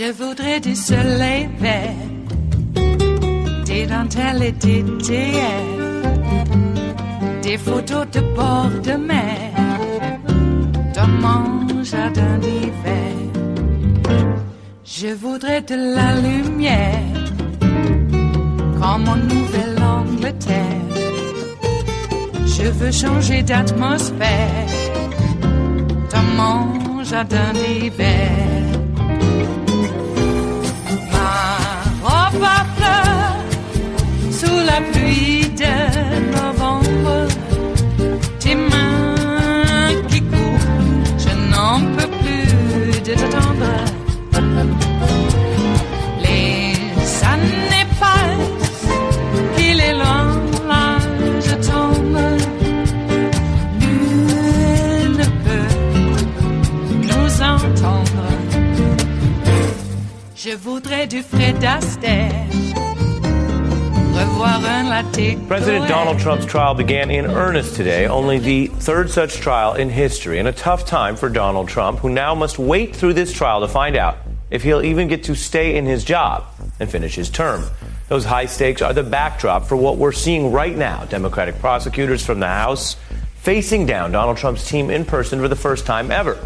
Je voudrais du soleil vert, des dentelles et des théières, des photos de bord de mer, dans mon jardin d'hiver. Je voudrais de la lumière, comme en Nouvelle-Angleterre. Je veux changer d'atmosphère, dans mon jardin d'hiver. Ma robe à fleurs, sous la pluie de novembre, tes mains qui courent, je n'en peux plus de t'attendre. Les années passent, qu'il est loin, là je tombe. Nul ne peut nous entendre. Je voudrais du Fred Astaire, revoir un latte. President Donald Trump's trial began in earnest today, only the third such trial in history, and a tough time for Donald Trump, who now must wait through this trial to find out if he'll even get to stay in his job and finish his term. Those high stakes are the backdrop for what we're seeing right now. Democratic prosecutors from the House facing down Donald Trump's team in person for the first time ever.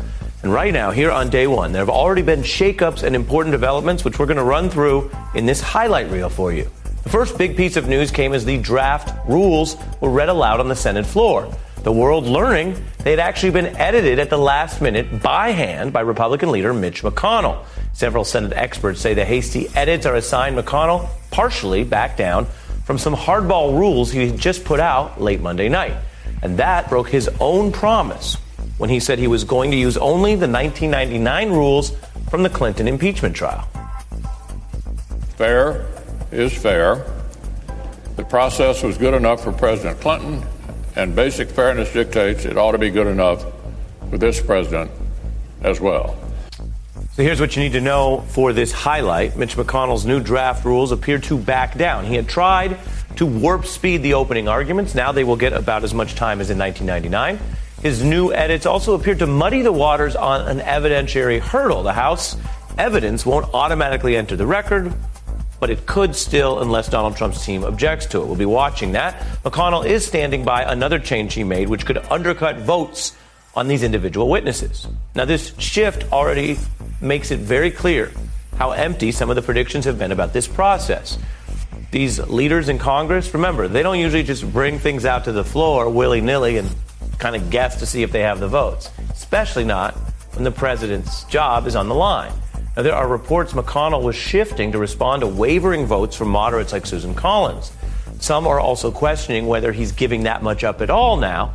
And right now, here on day one, there have already been shakeups and important developments, which we're going to run through in this highlight reel for you. The first big piece of news came as the draft rules were read aloud on the Senate floor. The world learning they'd actually been edited at the last minute by hand by Republican leader Mitch McConnell. Several Senate experts say the hasty edits are a sign McConnell partially backed down from some hardball rules he just put out late Monday night. And that broke his own promise when he said he was going to use only the 1999 rules from the Clinton impeachment trial. Fair is fair. The process was good enough for President Clinton, and basic fairness dictates it ought to be good enough for this president as well. So here's what you need to know for this highlight. Mitch McConnell's new draft rules appear to back down. He had tried to warp speed the opening arguments. Now they will get about as much time as in 1999. His new edits also appear to muddy the waters on an evidentiary hurdle. The House evidence won't automatically enter the record, but it could still unless Donald Trump's team objects to it. We'll be watching that. McConnell is standing by another change he made, which could undercut votes on these individual witnesses. Now, this shift already makes it very clear how empty some of the predictions have been about this process. These leaders in Congress, remember, they don't usually just bring things out to the floor willy-nilly and kind of guess to see if they have the votes, especially not when the president's job is on the line. Now, there are reports McConnell was shifting to respond to wavering votes from moderates like Susan Collins. Some are also questioning whether he's giving that much up at all now.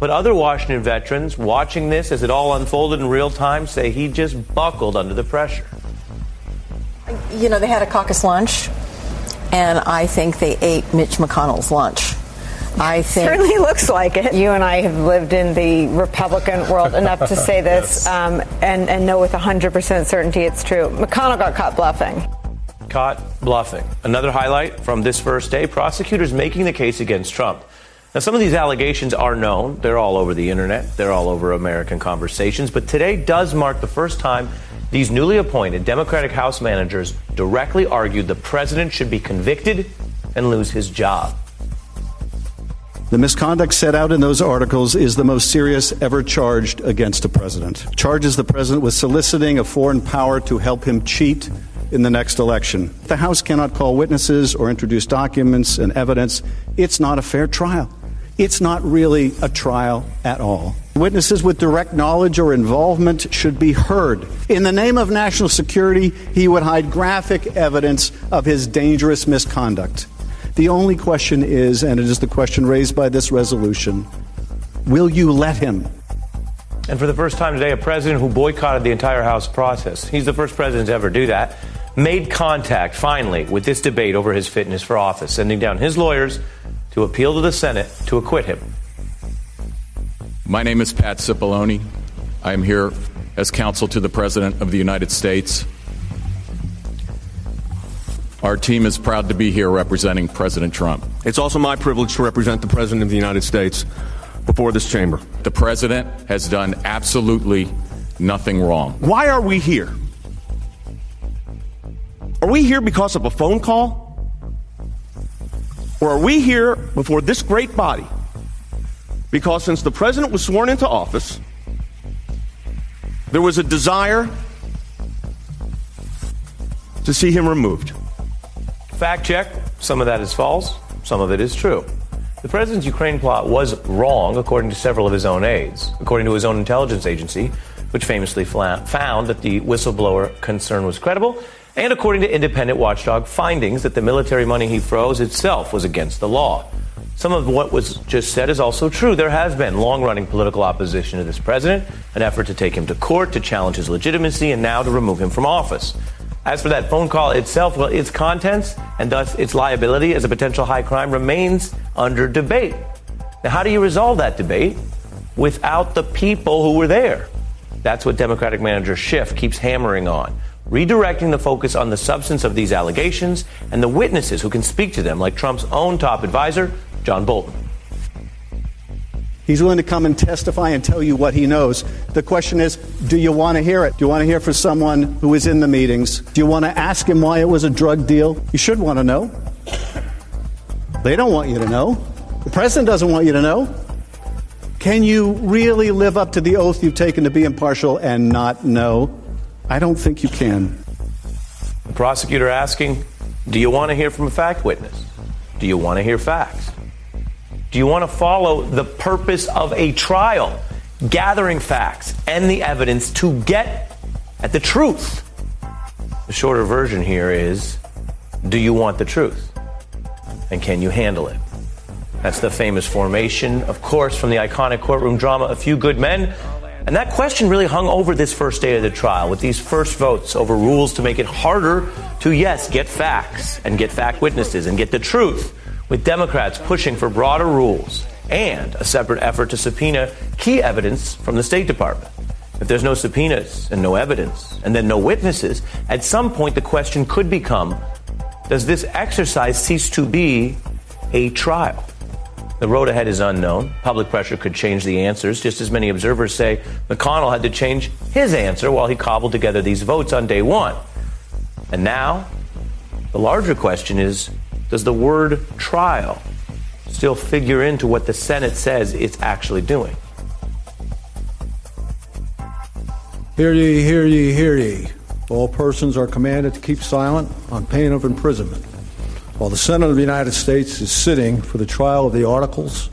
But other Washington veterans watching this as it all unfolded in real time say he just buckled under the pressure. You know, they had a caucus lunch, and I think they ate Mitch McConnell's lunch. I think certainly looks like it. You and I have lived in the Republican world enough to say this and know with 100% certainty it's true. McConnell got caught bluffing. Caught bluffing. Another highlight from this first day, prosecutors making the case against Trump. Now, some of these allegations are known. They're all over the internet. They're all over American conversations. But today does mark the first time these newly appointed Democratic House managers directly argued the president should be convicted and lose his job. The misconduct set out in those articles is the most serious ever charged against a president. Charges the president with soliciting a foreign power to help him cheat in the next election. The House cannot call witnesses or introduce documents and evidence. It's not a fair trial. It's not really a trial at all. Witnesses with direct knowledge or involvement should be heard. In the name of national security, he would hide graphic evidence of his dangerous misconduct. The only question is, and it is the question raised by this resolution, will you let him? And for the first time today, a president who boycotted the entire House process, he's the first president to ever do that, made contact, finally, with this debate over his fitness for office, sending down his lawyers to appeal to the Senate to acquit him. My name is Pat Cipollone. I am here as counsel to the President of the United States. Our team is proud to be here representing President Trump. It's also my privilege to represent the President of the United States before this chamber. The President has done absolutely nothing wrong. Why are we here? Are we here because of a phone call? Or are we here before this great body because since the president was sworn into office, there was a desire to see him removed? Fact check. Some of that is false. Some of it is true. The president's Ukraine plot was wrong, according to several of his own aides. According to his own intelligence agency, which famously found that the whistleblower concern was credible, and according to independent watchdog findings that the military money he froze itself was against the law. Some of what was just said is also true. There has been long-running political opposition to this president, an effort to take him to court, to challenge his legitimacy, and now to remove him from office. As for that phone call itself, well, its contents and thus its liability as a potential high crime remains under debate. Now, how do you resolve that debate without the people who were there? That's what Democratic manager Schiff keeps hammering on, redirecting the focus on the substance of these allegations and the witnesses who can speak to them, like Trump's own top advisor, John Bolton. He's willing to come and testify and tell you what he knows. The question is, do you want to hear it? Do you want to hear from someone who was in the meetings? Do you want to ask him why it was a drug deal? You should want to know. They don't want you to know. The president doesn't want you to know. Can you really live up to the oath you've taken to be impartial and not know? I don't think you can. The prosecutor asking, do you want to hear from a fact witness? Do you want to hear facts? Do you want to follow the purpose of a trial, gathering facts and the evidence to get at the truth? The shorter version here is, do you want the truth? And can you handle it? That's the famous formation, of course, from the iconic courtroom drama, A Few Good Men. And that question really hung over this first day of the trial, with these first votes over rules to make it harder to, yes, get facts and get fact witnesses and get the truth, with Democrats pushing for broader rules and a separate effort to subpoena key evidence from the State Department. If there's no subpoenas and no evidence and then no witnesses, at some point the question could become, does this exercise cease to be a trial? The road ahead is unknown. Public pressure could change the answers. Just as many observers say McConnell had to change his answer while he cobbled together these votes on day one. And now, the larger question is, does the word trial still figure into what the Senate says it's actually doing? Hear ye, hear ye, hear ye. All persons are commanded to keep silent on pain of imprisonment while the Senate of the United States is sitting for the trial of the articles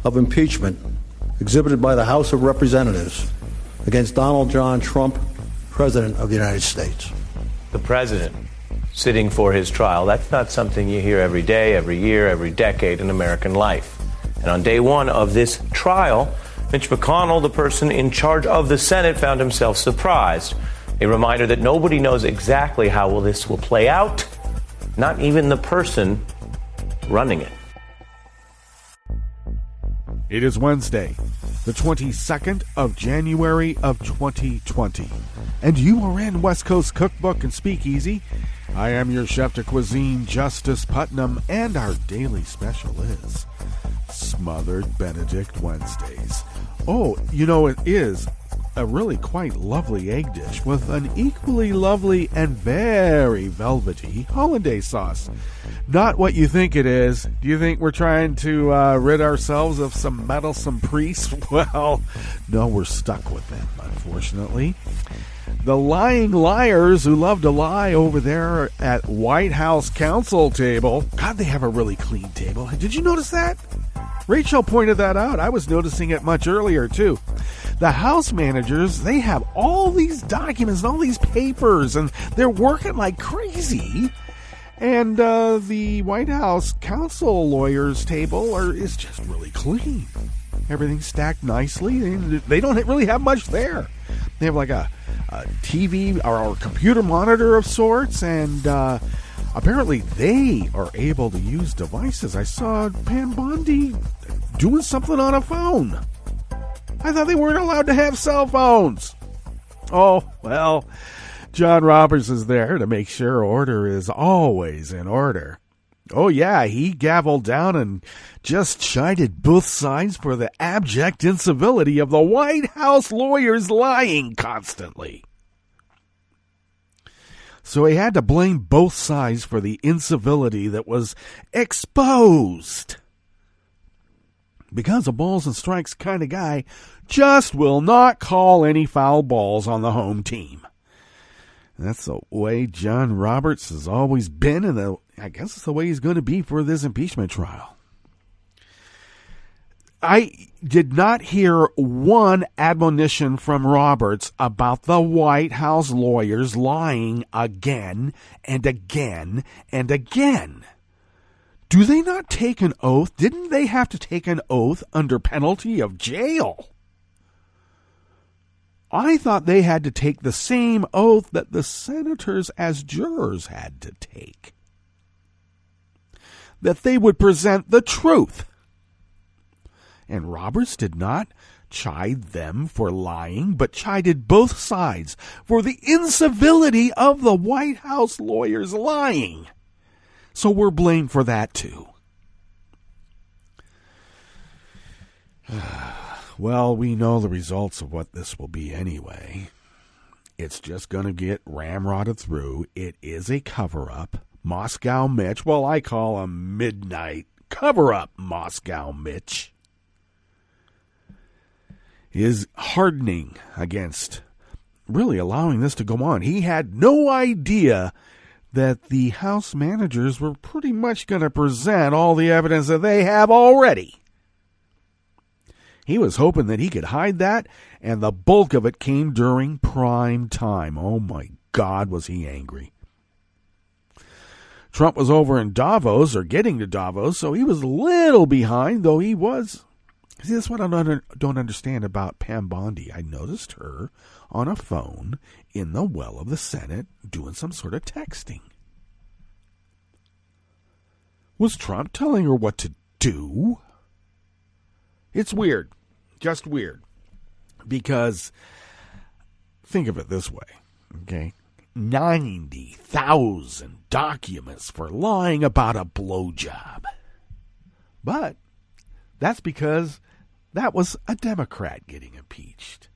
of impeachment exhibited by the House of Representatives against Donald John Trump, President of the United States. The president sitting for his trial. That's not something you hear every day, every year, every decade in American life. And on day one of this trial, Mitch McConnell, the person in charge of the Senate, found himself surprised. A reminder that nobody knows exactly how this will play out, not even the person running it. It is Wednesday, the 22nd of January of 2020, and you are in West Coast Cookbook and Speakeasy. I am your chef de cuisine, Justice Putnam, and our daily special is Smothered Benedict Wednesdays. Oh, you know, it is a really quite lovely egg dish with an equally lovely and very velvety hollandaise sauce. Not what you think it is. Do you think we're trying to rid ourselves of some meddlesome priests? Well, no, we're stuck with them, unfortunately. The lying liars who love to lie over there at White House council table. God, they have a really clean table. Did you notice that? Rachel pointed that out. I was noticing it much earlier, too. The House managers, they have all these documents and all these papers, and they're working like crazy. And the White House counsel lawyers' table is just really clean. Everything's stacked nicely. They don't really have much there. They have like a TV or a computer monitor of sorts, and apparently they are able to use devices. I saw Pam Bondi doing something on a phone. I thought they weren't allowed to have cell phones. Oh, well, John Roberts is there to make sure order is always in order. Oh, yeah, he gavelled down and just chided both sides for the abject incivility of the White House lawyers lying constantly. So he had to blame both sides for the incivility that was exposed. Because a balls and strikes kind of guy just will not call any foul balls on the home team. That's the way John Roberts has always been, and I guess it's the way he's going to be for this impeachment trial. I did not hear one admonition from Roberts about the White House lawyers lying again and again and again. Do they not take an oath? Didn't they have to take an oath under penalty of jail? I thought they had to take the same oath that the senators as jurors had to take. That they would present the truth. And Roberts did not chide them for lying, but chided both sides for the incivility of the White House lawyers lying. So we're blamed for that too. Well, we know the results of what this will be anyway. It's just going to get ramrodded through. It is a cover-up. Moscow Mitch, well, I call him Midnight Cover-Up Moscow Mitch, is hardening against really allowing this to go on. He had no idea that the House managers were pretty much going to present all the evidence that they have already. He was hoping that he could hide that, and the bulk of it came during prime time. Oh my God, was he angry. Trump was over in Davos, or getting to Davos, so he was a little behind, though he was. See, that's what I don't understand about Pam Bondi. I noticed her on a phone in the well of the Senate doing some sort of texting. Was Trump telling her what to do? It's weird. Just weird. Because, think of it this way, okay? 90,000 documents for lying about a blowjob. But that's because that was a Democrat getting impeached.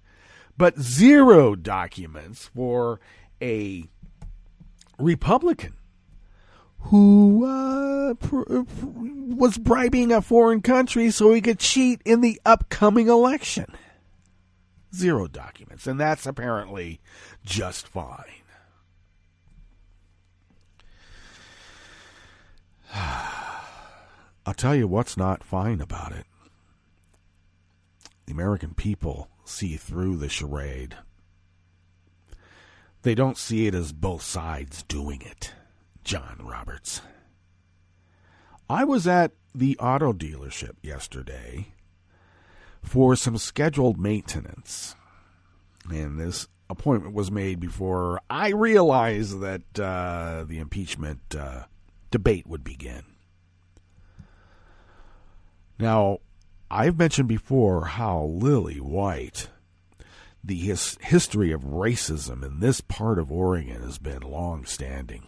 But 0 documents for a Republican who was bribing a foreign country so he could cheat in the upcoming election. 0 documents, and that's apparently just fine. I'll tell you what's not fine about it. The American people see through the charade. They don't see it as both sides doing it. John Roberts. I was at the auto dealership yesterday for some scheduled maintenance. And this appointment was made before I realized that the impeachment debate would begin. Now, I've mentioned before how lily white the history of racism in this part of Oregon has been long-standing.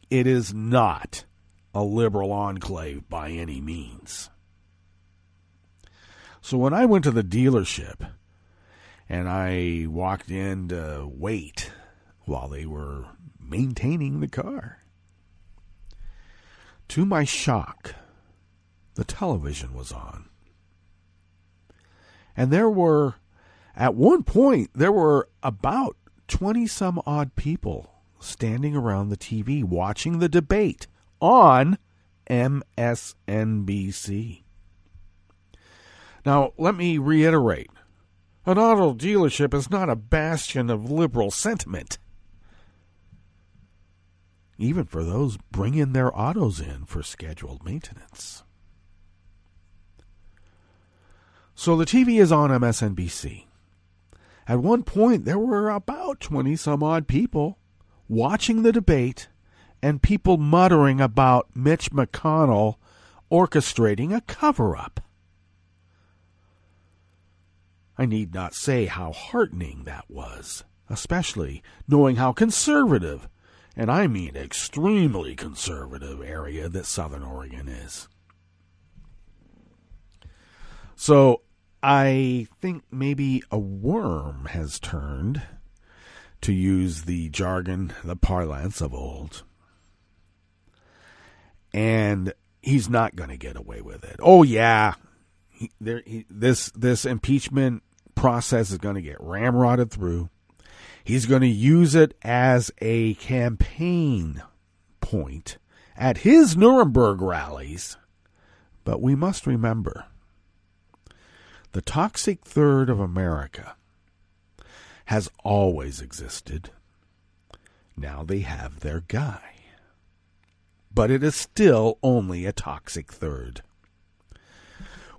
It is not a liberal enclave by any means. So when I went to the dealership and I walked in to wait while they were maintaining the car, to my shock, the television was on. And at one point, there were about 20-some-odd people standing around the TV watching the debate on MSNBC. Now, let me reiterate. An auto dealership is not a bastion of liberal sentiment. Even for those bringing their autos in for scheduled maintenance. So the TV is on MSNBC. At one point, there were about 20-some-odd people watching the debate and people muttering about Mitch McConnell orchestrating a cover-up. I need not say how heartening that was, especially knowing how conservative, and I mean extremely conservative, area that Southern Oregon is. So I think maybe a worm has turned to use the jargon, the parlance of old. And he's not going to get away with it. Oh, yeah. This impeachment process is going to get ramrodded through. He's going to use it as a campaign point at his Nuremberg rallies. But we must remember, the toxic third of America has always existed. Now they have their guy. But it is still only a toxic third.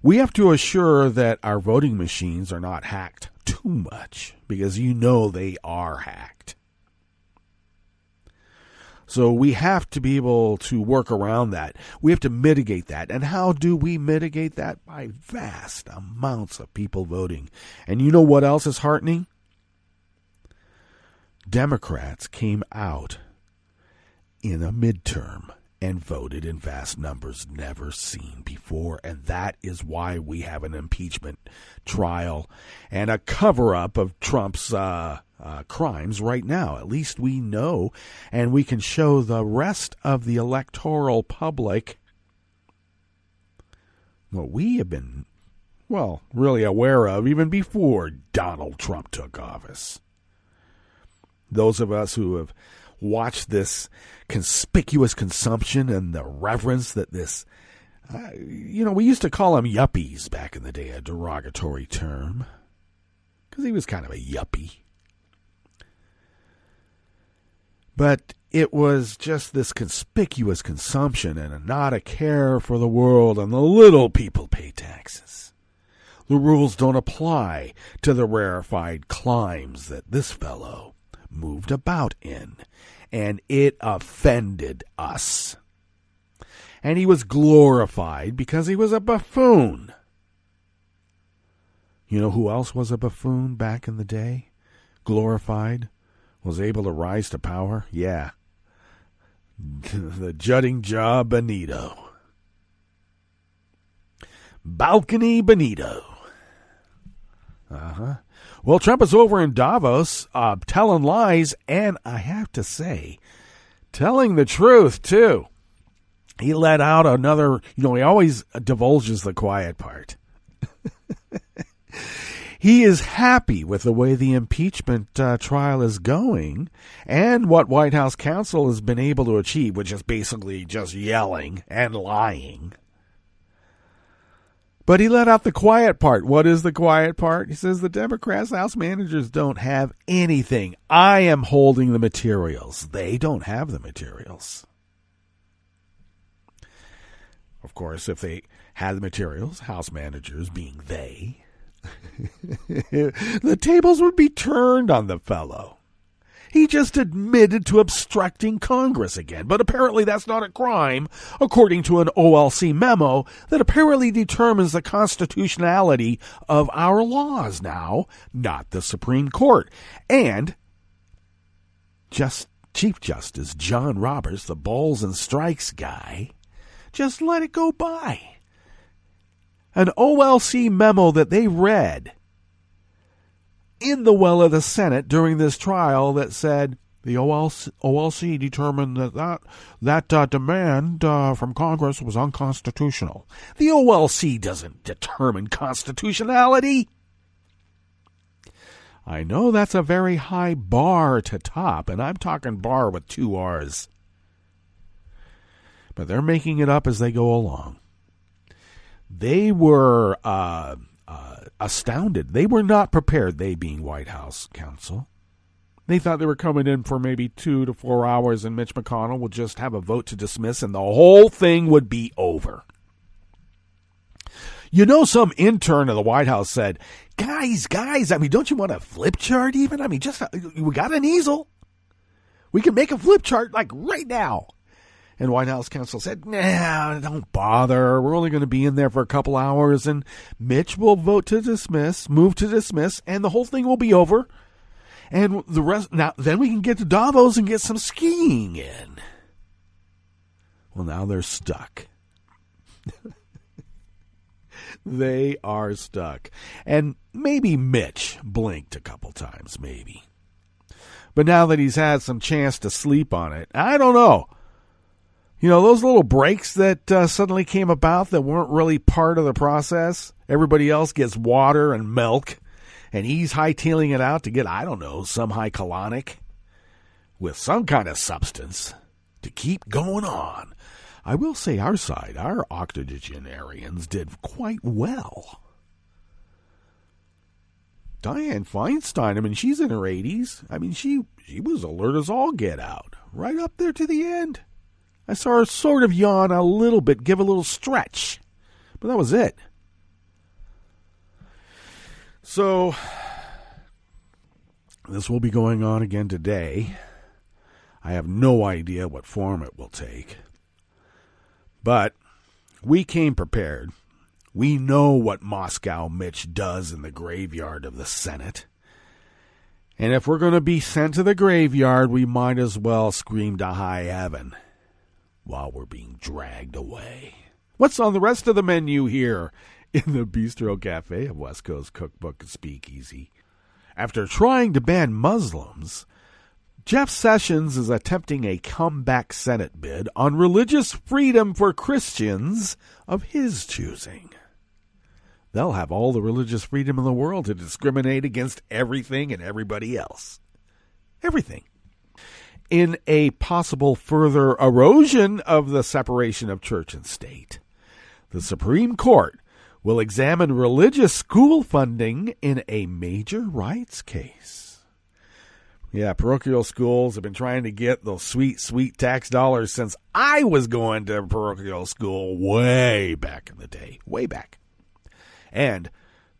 We have to assure that our voting machines are not hacked too much, because you know they are hacked. So we have to be able to work around that. We have to mitigate that. And how do we mitigate that? By vast amounts of people voting. And you know what else is heartening? Democrats came out in a midterm and voted in vast numbers never seen before. And that is why we have an impeachment trial and a cover-up of Trump's crimes right now. At least we know, and we can show the rest of the electoral public what we have been, really aware of even before Donald Trump took office. Those of us who have watched this conspicuous consumption and the reverence that this, we used to call him yuppies back in the day, a derogatory term, because he was kind of a yuppie. But it was just this conspicuous consumption and not a care for the world, and the little people pay taxes. The rules don't apply to the rarefied climes that this fellow moved about in, and it offended us. And he was glorified because he was a buffoon. You know who else was a buffoon back in the day? Glorified? Was able to rise to power? Yeah. The jutting jaw Benito. Balcony Benito. Well, Trump is over in Davos telling lies, and I have to say, telling the truth, too. He let out another, he always divulges the quiet part. He is happy with the way the impeachment trial is going and what White House counsel has been able to achieve, which is basically just yelling and lying. But he let out the quiet part. What is the quiet part? He says the Democrats, House managers don't have anything. I am holding the materials. They don't have the materials. Of course, if they had the materials, House managers being they, the tables would be turned on the fellow. He just admitted to obstructing Congress again, but apparently that's not a crime, according to an OLC memo that apparently determines the constitutionality of our laws now, not the Supreme Court. And Chief Justice John Roberts, the balls and strikes guy, just let it go by. An OLC memo that they read in the well of the Senate during this trial that said the OLC determined that demand from Congress was unconstitutional. The OLC doesn't determine constitutionality. I know that's a very high bar to top, and I'm talking bar with 2 R's. But they're making it up as they go along. They were astounded. They were not prepared, they being White House counsel. They thought they were coming in for maybe 2 to 4 hours and Mitch McConnell would just have a vote to dismiss and the whole thing would be over. Some intern of the White House said, guys, don't you want a flip chart even? We got an easel. We can make a flip chart like right now. And White House counsel said, nah, don't bother. We're only going to be in there for a couple hours, and Mitch will move to dismiss, and the whole thing will be over. And the rest, then we can get to Davos and get some skiing in. Well, now they're stuck. They are stuck. And maybe Mitch blinked a couple times, maybe. But now that he's had some chance to sleep on it, I don't know. You know, those little breaks that suddenly came about that weren't really part of the process. Everybody else gets water and milk, and he's hightailing it out to get, I don't know, some high colonic with some kind of substance to keep going on. I will say our side, our octogenarians, did quite well. Dianne Feinstein, I mean, she's in her 80s. I mean, she was alert as all get out, right up there to the end. I saw her sort of yawn a little bit, give a little stretch, but that was it. So, this will be going on again today. I have no idea what form it will take. But we came prepared. We know what Moscow Mitch does in the graveyard of the Senate. And if we're going to be sent to the graveyard, we might as well scream to high heaven while we're being dragged away. What's on the rest of the menu here in the Bistro Cafe of West Coast Cookbook and Speakeasy? After trying to ban Muslims, Jeff Sessions is attempting a comeback Senate bid on religious freedom for Christians of his choosing. They'll have all the religious freedom in the world to discriminate against everything and everybody else. Everything. In a possible further erosion of the separation of church and state, the Supreme Court will examine religious school funding in a major rights case. Yeah, parochial schools have been trying to get those sweet, sweet tax dollars since I was going to parochial school way back in the day. Way back. And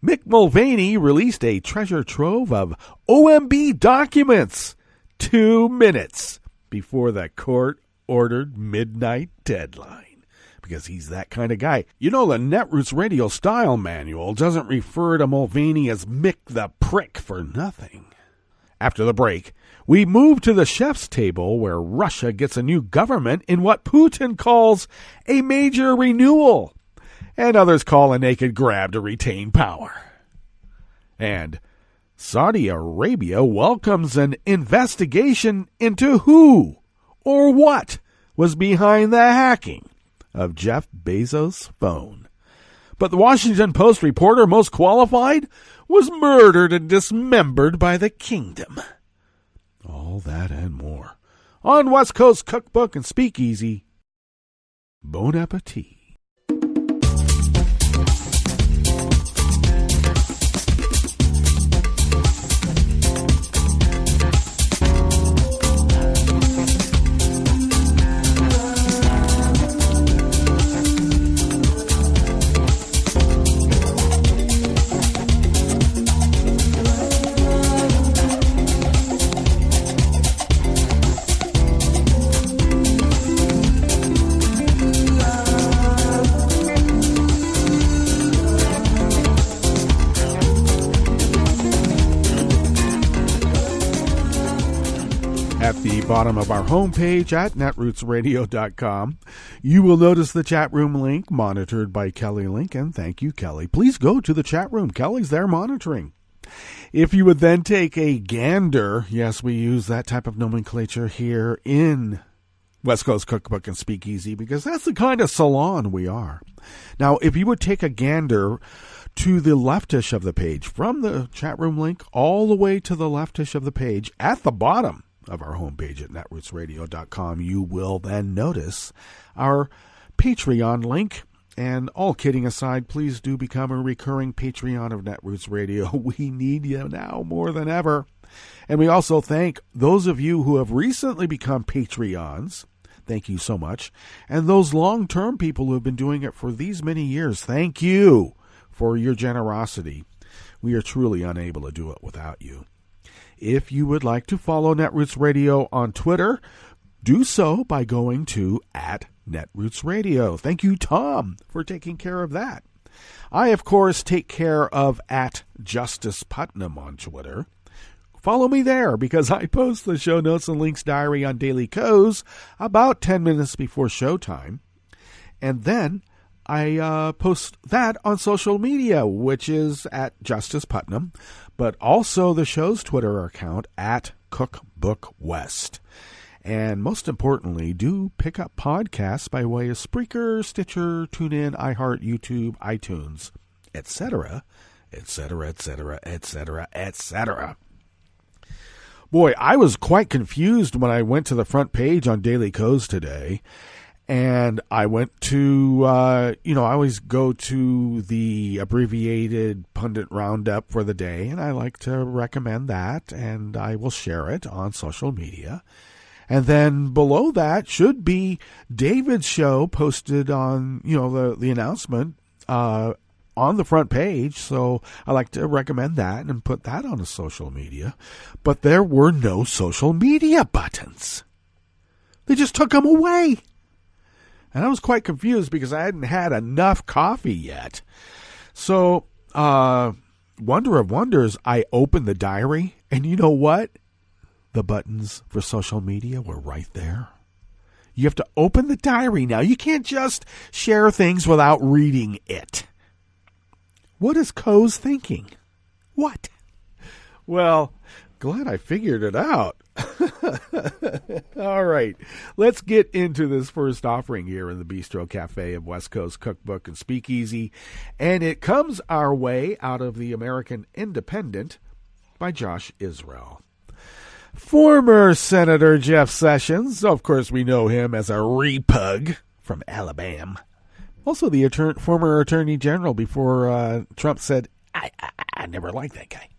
Mick Mulvaney released a treasure trove of OMB documents 2 minutes before the court-ordered midnight deadline, because he's that kind of guy. You know, the Netroots Radio Style Manual doesn't refer to Mulvaney as Mick the Prick for nothing. After the break, we move to the chef's table where Russia gets a new government in what Putin calls a major renewal, and others call a naked grab to retain power. And Saudi Arabia welcomes an investigation into who or what was behind the hacking of Jeff Bezos' phone. But the Washington Post reporter most qualified was murdered and dismembered by the kingdom. All that and more on West Coast Cookbook and Speakeasy. Bon appetit. At the bottom of our homepage at netrootsradio.com, you will notice the chat room link monitored by Kelly Lincoln. Thank you, Kelly. Please go to the chat room. Kelly's there monitoring. If you would then take a gander, yes, we use that type of nomenclature here in West Coast Cookbook and Speakeasy because that's the kind of salon we are. Now, if you would take a gander to the leftish of the page, from the chat room link all the way to the leftish of the page, at the bottom of our homepage at netrootsradio.com, you will then notice our Patreon link. And all kidding aside, please do become a recurring Patreon of Netroots Radio. We need you now more than ever. And we also thank those of you who have recently become Patreons. Thank you so much. And those long-term people who have been doing it for these many years, thank you for your generosity. We are truly unable to do it without you. If you would like to follow Netroots Radio on Twitter, do so by going to @NetrootsRadio. Thank you, Tom, for taking care of that. I, of course, take care of @JusticePutnam on Twitter. Follow me there because I post the show notes and links diary on Daily Co's about 10 minutes before showtime. And then I post that on social media, which is @JusticePutnam, but also the show's Twitter account Cookbook West. And most importantly, do pick up podcasts by way of Spreaker, Stitcher, TuneIn, iHeart, YouTube, iTunes, etc., etc., etc., etc., etc. Boy, I was quite confused when I went to the front page on Daily Kos today. And I went to, I always go to the abbreviated pundit roundup for the day, and I like to recommend that, and I will share it on social media. And then below that should be David's show posted on, the announcement on the front page. So I like to recommend that and put that on the social media. But there were no social media buttons. They just took them away. And I was quite confused because I hadn't had enough coffee yet. So, wonder of wonders, I opened the diary, and you know what? The buttons for social media were right there. You have to open the diary now. You can't just share things without reading it. What is Kos thinking? What? Well, glad I figured it out. All right, let's get into this first offering here in the Bistro Cafe of West Coast Cookbook and Speakeasy, and it comes our way out of the American Independent by Josh Israel. Former Senator Jeff Sessions, of course we know him as a repug from Alabama, also the former Attorney General before Trump said, I never liked that guy.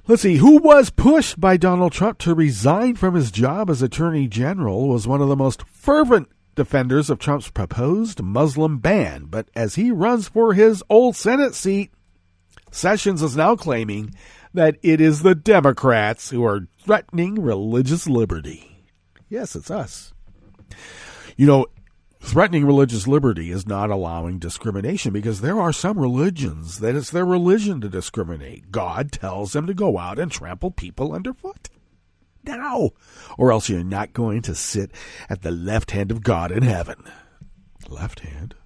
Let's see, who was pushed by Donald Trump to resign from his job as Attorney General was one of the most fervent defenders of Trump's proposed Muslim ban. But as he runs for his old Senate seat, Sessions is now claiming that it is the Democrats who are threatening religious liberty. Yes, it's us. Threatening religious liberty is not allowing discrimination because there are some religions that it's their religion to discriminate. God tells them to go out and trample people underfoot. Now, or else you're not going to sit at the left hand of God in heaven. Left hand.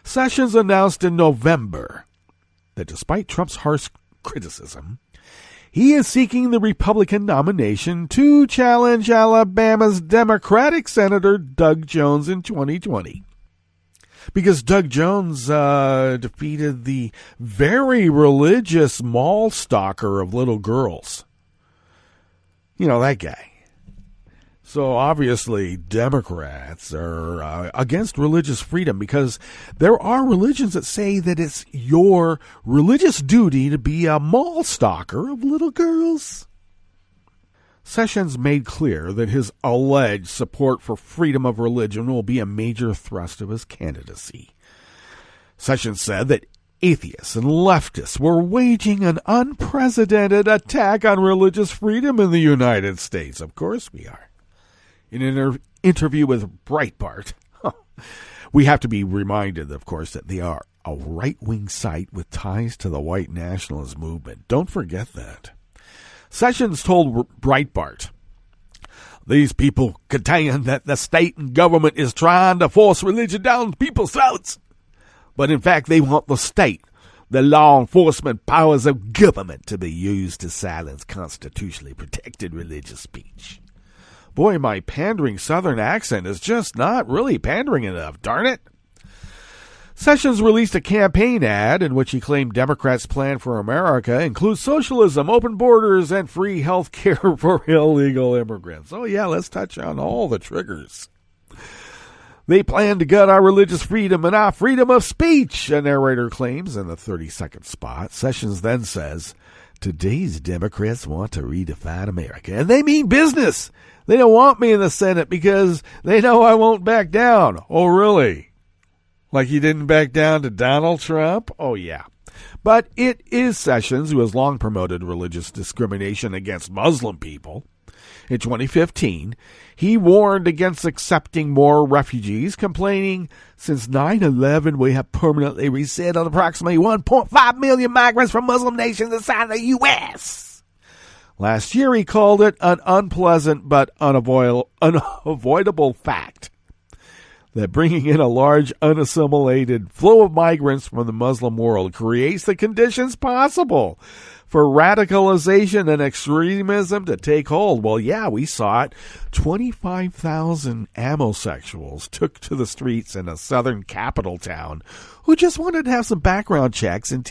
Sessions announced in November that despite Trump's harsh criticism, he is seeking the Republican nomination to challenge Alabama's Democratic Senator Doug Jones in 2020. Because Doug Jones defeated the very religious mall stalker of little girls. That guy. So obviously Democrats are against religious freedom because there are religions that say that it's your religious duty to be a mall stalker of little girls. Sessions made clear that his alleged support for freedom of religion will be a major thrust of his candidacy. Sessions said that atheists and leftists were waging an unprecedented attack on religious freedom in the United States. Of course we are. In an interview with Breitbart, we have to be reminded, of course, that they are a right-wing site with ties to the white nationalist movement. Don't forget that. Sessions told Breitbart, these people contend that the state and government is trying to force religion down people's throats. But in fact, they want the state, the law enforcement powers of government, to be used to silence constitutionally protected religious speech. Boy, my pandering Southern accent is just not really pandering enough, darn it. Sessions released a campaign ad in which he claimed Democrats' plan for America includes socialism, open borders, and free health care for illegal immigrants. Oh, yeah, let's touch on all the triggers. They plan to gut our religious freedom and our freedom of speech, a narrator claims in the 30-second spot. Sessions then says, today's Democrats want to redefine America, and they mean business. They don't want me in the Senate because they know I won't back down. Oh, really? Like he didn't back down to Donald Trump? Oh, yeah. But it is Sessions who has long promoted religious discrimination against Muslim people. In 2015, he warned against accepting more refugees, complaining, since 9/11, we have permanently resettled approximately 1.5 million migrants from Muslim nations inside the U.S. Last year, he called it an unpleasant but unavoidable fact that bringing in a large unassimilated flow of migrants from the Muslim world creates the conditions possible for radicalization and extremism to take hold. Well, yeah, we saw it. 25,000 homosexuals took to the streets in a southern capital town who just wanted to have some background checks and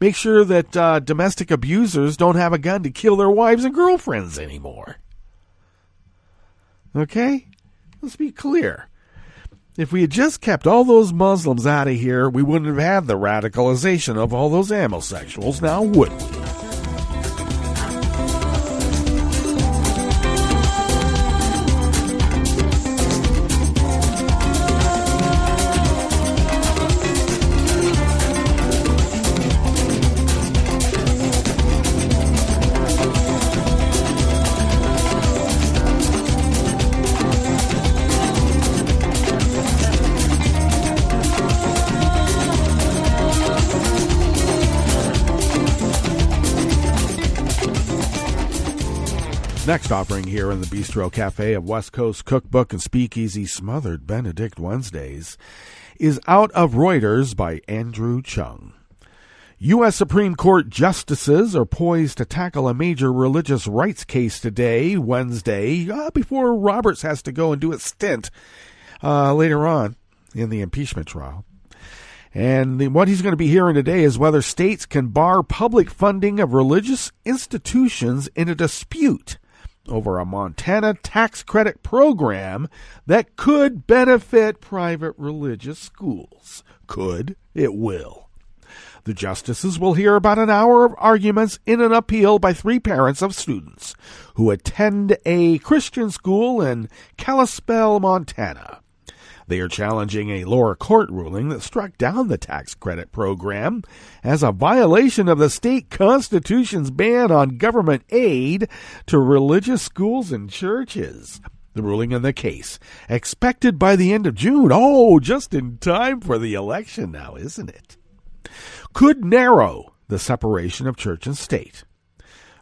make sure that domestic abusers don't have a gun to kill their wives and girlfriends anymore. Okay? Let's be clear. If we had just kept all those Muslims out of here, we wouldn't have had the radicalization of all those homosexuals, now would we? Next offering here in the Bistro Cafe of West Coast Cookbook and Speakeasy Smothered Benedict Wednesdays is Out of Reuters by Andrew Chung. U.S. Supreme Court justices are poised to tackle a major religious rights case today, Wednesday, before Roberts has to go and do a stint later on in the impeachment trial. And what he's going to be hearing today is whether states can bar public funding of religious institutions in a dispute over a Montana tax credit program that could benefit private religious schools. Could, it will. The justices will hear about an hour of arguments in an appeal by 3 parents of students who attend a Christian school in Kalispell, Montana. They are challenging a lower court ruling that struck down the tax credit program as a violation of the state constitution's ban on government aid to religious schools and churches. The ruling in the case, expected by the end of June. Oh, just in time for the election now, isn't it? Could narrow the separation of church and state.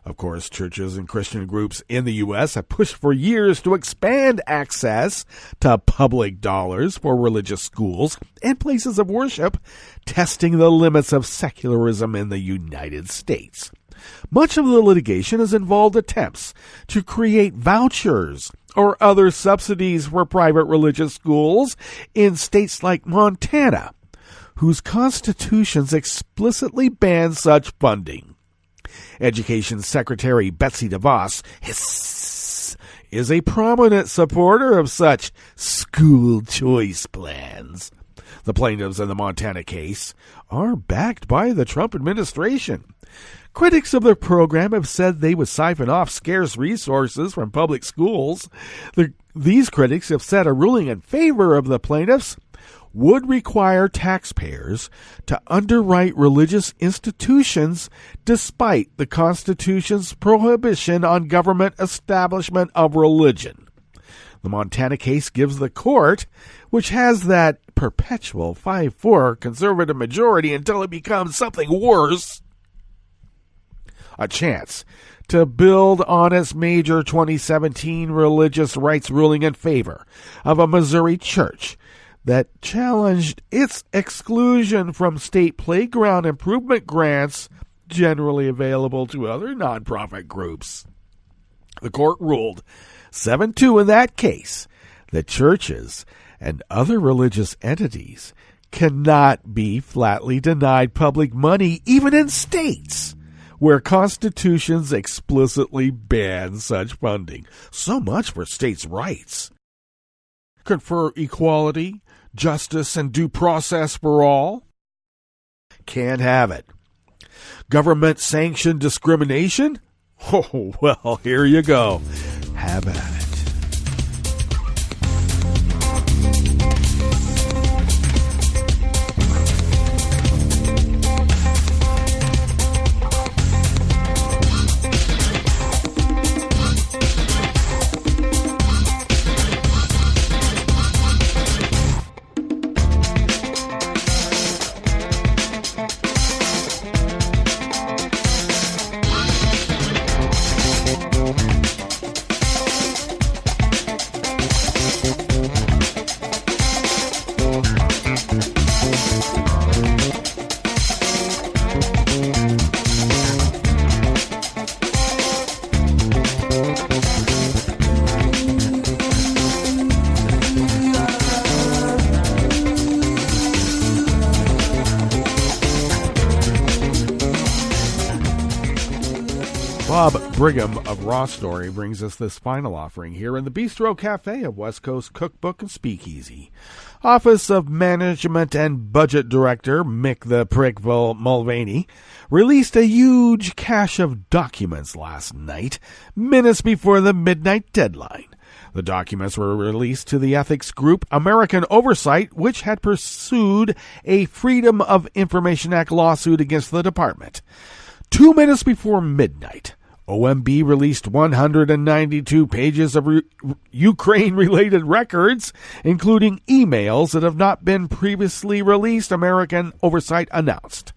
Of course, churches and Christian groups in the U.S. have pushed for years to expand access to public dollars for religious schools and places of worship, testing the limits of secularism in the United States. Much of the litigation has involved attempts to create vouchers or other subsidies for private religious schools in states like Montana, whose constitutions explicitly ban such funding. Education Secretary Betsy DeVos is a prominent supporter of such school choice plans. The plaintiffs in the Montana case are backed by the Trump administration. Critics of the program have said they would siphon off scarce resources from public schools. These critics have said a ruling in favor of the plaintiffs would require taxpayers to underwrite religious institutions despite the Constitution's prohibition on government establishment of religion. The Montana case gives the court, which has that perpetual 5-4 conservative majority until it becomes something worse, a chance to build on its major 2017 religious rights ruling in favor of a Missouri church that challenged its exclusion from state playground improvement grants generally available to other nonprofit groups. The court ruled 7-2 in that case that churches and other religious entities cannot be flatly denied public money, even in states where constitutions explicitly ban such funding. So much for states' rights. Confer equality, justice, and due process for all? Can't have it. Government-sanctioned discrimination? Oh, well, here you go. Have at it. Bob Brigham of Raw Story brings us this final offering here in the Bistro Cafe of West Coast Cookbook and Speakeasy. Office of Management and Budget Director Mick the Prick Mulvaney released a huge cache of documents last night, minutes before the midnight deadline. The documents were released to the ethics group American Oversight, which had pursued a Freedom of Information Act lawsuit against the department. 2 minutes before midnight, OMB released 192 pages of Ukraine-related records, including emails that have not been previously released, American Oversight announced.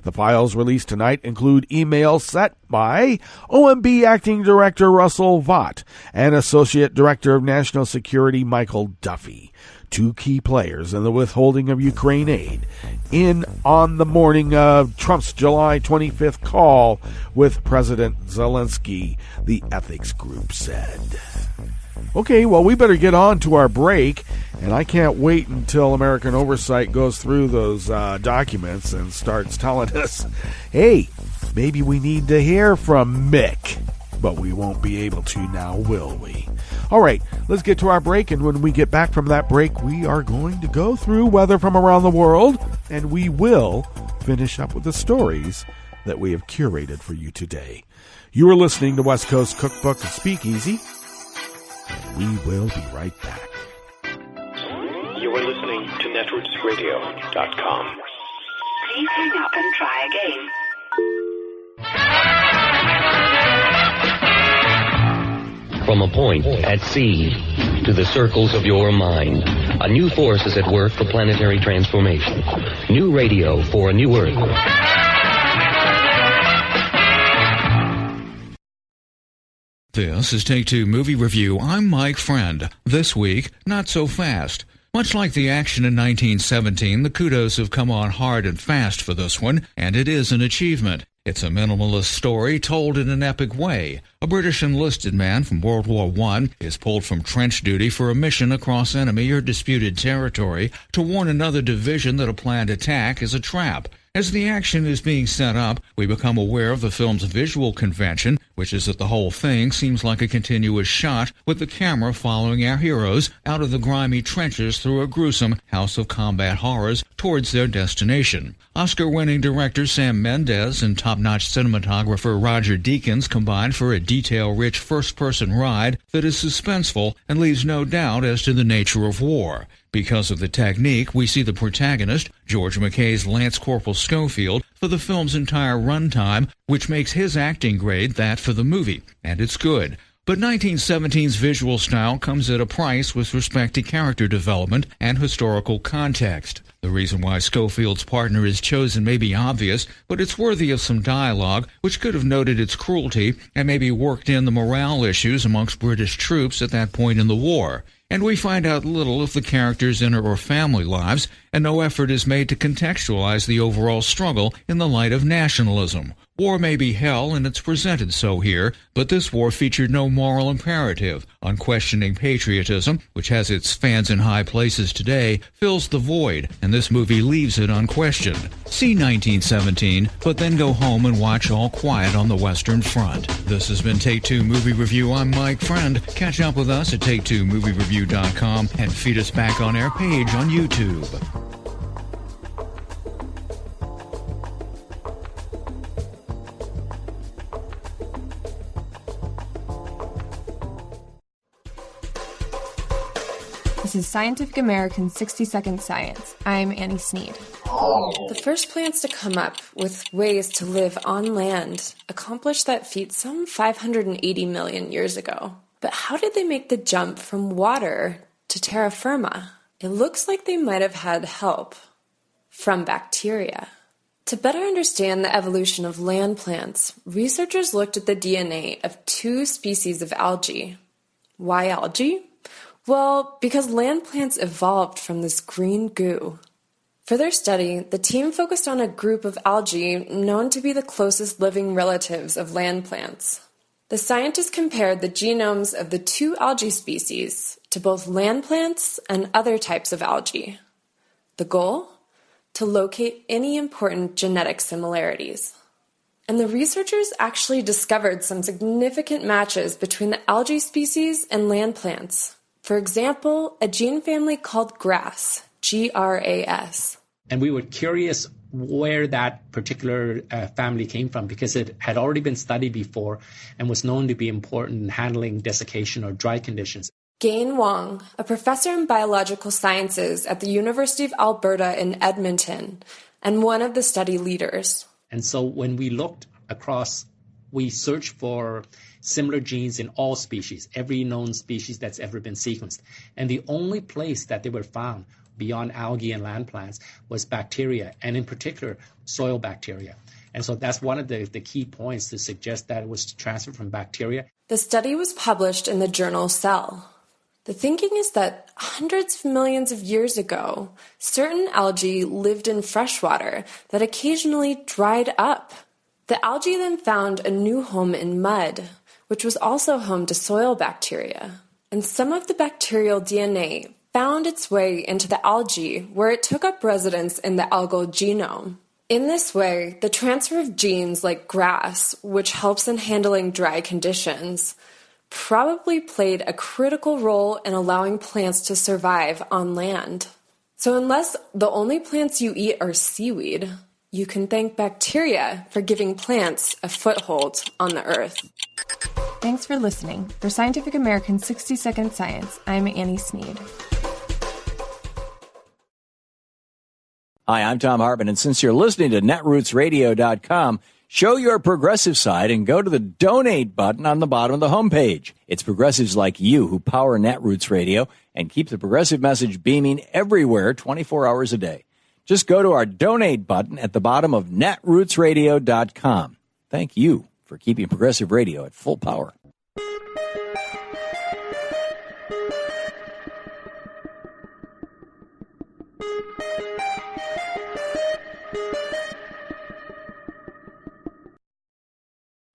The files released tonight include emails sent by OMB Acting Director Russell Vought and Associate Director of National Security Michael Duffy, two key players in the withholding of Ukraine aid, in on the morning of Trump's July 25th call with President Zelensky, the ethics group said. Okay, well, we better get on to our break, and I can't wait until American Oversight goes through those documents and starts telling us, hey, maybe we need to hear from Mick. But we won't be able to now, will we? All right, let's get to our break, and when we get back from that break, we are going to go through weather from around the world, and we will finish up with the stories that we have curated for you today. You are listening to West Coast Cookbook and Speakeasy, and we will be right back. You are listening to netrootsradio.com. Please hang up and try again. From a point at sea to the circles of your mind, a new force is at work for planetary transformation. New radio for a new Earth. This is Take Two Movie Review. I'm Mike Friend. This week, not so fast. Much like the action in 1917, the kudos have come on hard and fast for this one, and it is an achievement. It's a minimalist story told in an epic way. A British enlisted man from World War I is pulled from trench duty for a mission across enemy or disputed territory to warn another division that a planned attack is a trap. As the action is being set up, we become aware of the film's visual convention, which is that the whole thing seems like a continuous shot, with the camera following our heroes out of the grimy trenches through a gruesome house of combat horrors towards their destination. Oscar-winning director Sam Mendes and top-notch cinematographer Roger Deakins combined for a detail-rich first-person ride that is suspenseful and leaves no doubt as to the nature of war. Because of the technique, we see the protagonist, George McKay's Lance Corporal Schofield, for the film's entire runtime, which makes his acting grade that for the movie, and it's good. But 1917's visual style comes at a price with respect to character development and historical context. The reason why Schofield's partner is chosen may be obvious, but it's worthy of some dialogue, which could have noted its cruelty and maybe worked in the morale issues amongst British troops at that point in the war. And we find out little of the characters' inner or family lives, and no effort is made to contextualize the overall struggle in the light of nationalism. War may be hell, and it's presented so here, but this war featured no moral imperative. Unquestioning patriotism, which has its fans in high places today, fills the void, and this movie leaves it unquestioned. See 1917, but then go home and watch All Quiet on the Western Front. This has been Take Two Movie Review. I'm Mike Friend. Catch up with us at Take2MovieReview.com and feed us back on our page on YouTube. This is Scientific American's 60-Second Science. I'm Annie Sneed. The first plants to come up with ways to live on land accomplished that feat some 580 million years ago. But how did they make the jump from water to terra firma? It looks like they might have had help from bacteria. To better understand the evolution of land plants, researchers looked at the DNA of two species of algae. Why algae? Well, because land plants evolved from this green goo. For their study, the team focused on a group of algae known to be the closest living relatives of land plants. The scientists compared the genomes of the two algae species to both land plants and other types of algae. The goal? To locate any important genetic similarities. And the researchers actually discovered some significant matches between the algae species and land plants. For example, a gene family called GRAS, G-R-A-S. And we were curious where that particular family came from because it had already been studied before and was known to be important in handling desiccation or dry conditions. Gain Wong, a professor in biological sciences at the University of Alberta in Edmonton, and one of the study leaders. And so when we looked across, we searched for similar genes in all species, every known species that's ever been sequenced. And the only place that they were found beyond algae and land plants was bacteria, and in particular, soil bacteria. And so that's one of the key points to suggest that it was transferred from bacteria. The study was published in the journal Cell. The thinking is that hundreds of millions of years ago, certain algae lived in freshwater that occasionally dried up. The algae then found a new home in mud, which was also home to soil bacteria. And some of the bacterial DNA found its way into the algae, where it took up residence in the algal genome. In this way, the transfer of genes like GRAS, which helps in handling dry conditions, probably played a critical role in allowing plants to survive on land. So unless the only plants you eat are seaweed, you can thank bacteria for giving plants a foothold on the earth. Thanks for listening. For Scientific American's 60-Second Science, I'm Annie Sneed. Hi, I'm Tom Hartman, and since you're listening to netrootsradio.com, show your progressive side and go to the donate button on the bottom of the homepage. It's progressives like you who power Netroots Radio and keep the progressive message beaming everywhere 24 hours a day. Just go to our donate button at the bottom of netrootsradio.com. Thank you for keeping progressive radio at full power.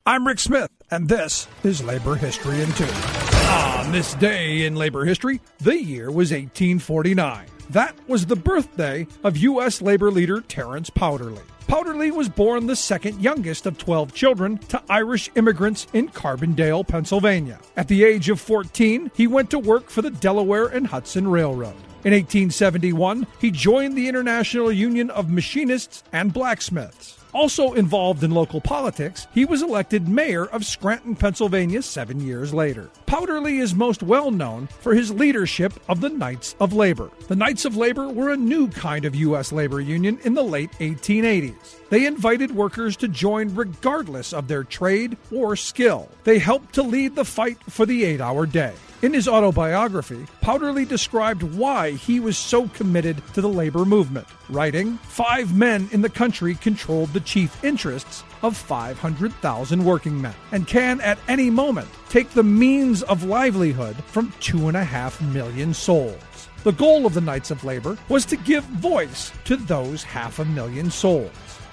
I'm Rick Smith, and this is Labor History in 2. On this day in labor history, the year was 1849. That was the birthday of U.S. labor leader Terence Powderly. Powderly was born the second youngest of 12 children to Irish immigrants in Carbondale, Pennsylvania. At the age of 14, he went to work for the Delaware and Hudson Railroad. In 1871, he joined the International Union of Machinists and Blacksmiths. Also involved in local politics, he was elected mayor of Scranton, Pennsylvania 7 years later. Powderly is most well known for his leadership of the Knights of Labor. The Knights of Labor were a new kind of U.S. labor union in the late 1880s. They invited workers to join regardless of their trade or skill. They helped to lead the fight for the 8-hour day. In his autobiography, Powderly described why he was so committed to the labor movement, writing, 5 men in the country controlled the chief interests of 500,000 working men, and can at any moment take the means of livelihood from 2.5 million souls. The goal of the Knights of Labor was to give voice to those 500,000 souls.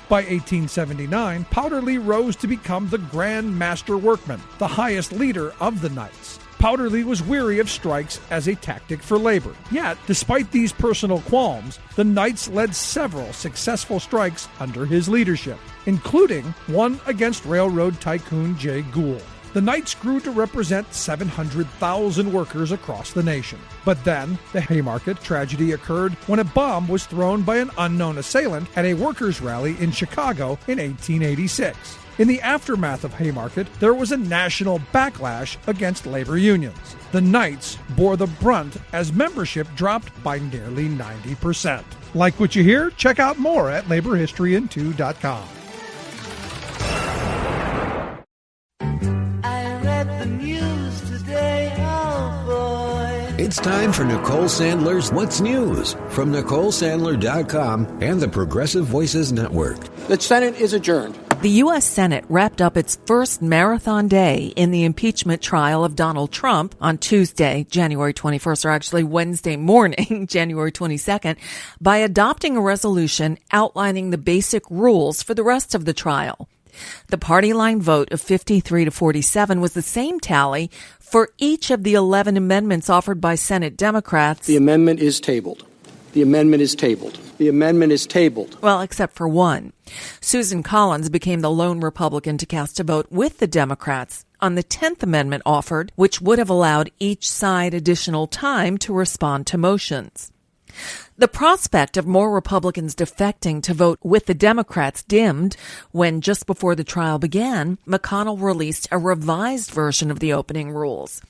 By 1879, Powderly rose to become the Grand Master Workman, the highest leader of the Knights. Powderly was weary of strikes as a tactic for labor. Yet, despite these personal qualms, the Knights led several successful strikes under his leadership, including one against railroad tycoon Jay Gould. The Knights grew to represent 700,000 workers across the nation. But then, the Haymarket tragedy occurred when a bomb was thrown by an unknown assailant at a workers' rally in Chicago in 1886. In the aftermath of Haymarket, there was a national backlash against labor unions. The Knights bore the brunt as membership dropped by nearly 90%. Like what you hear? Check out more at laborhistoryin2.com. I read the news today, oh boy. It's time for Nicole Sandler's What's News from NicoleSandler.com and the Progressive Voices Network. The Senate is adjourned. The U.S. Senate wrapped up its first marathon day in the impeachment trial of Donald Trump on Tuesday, January 21st, or actually Wednesday morning, January 22nd, by adopting a resolution outlining the basic rules for the rest of the trial. The party line vote of 53 to 47 was the same tally for each of the 11 amendments offered by Senate Democrats. The amendment is tabled. The amendment is tabled. The amendment is tabled. Well, except for one. Susan Collins became the lone Republican to cast a vote with the Democrats on the 10th Amendment offered, which would have allowed each side additional time to respond to motions. The prospect of more Republicans defecting to vote with the Democrats dimmed when, just before the trial began, McConnell released a revised version of the opening rules.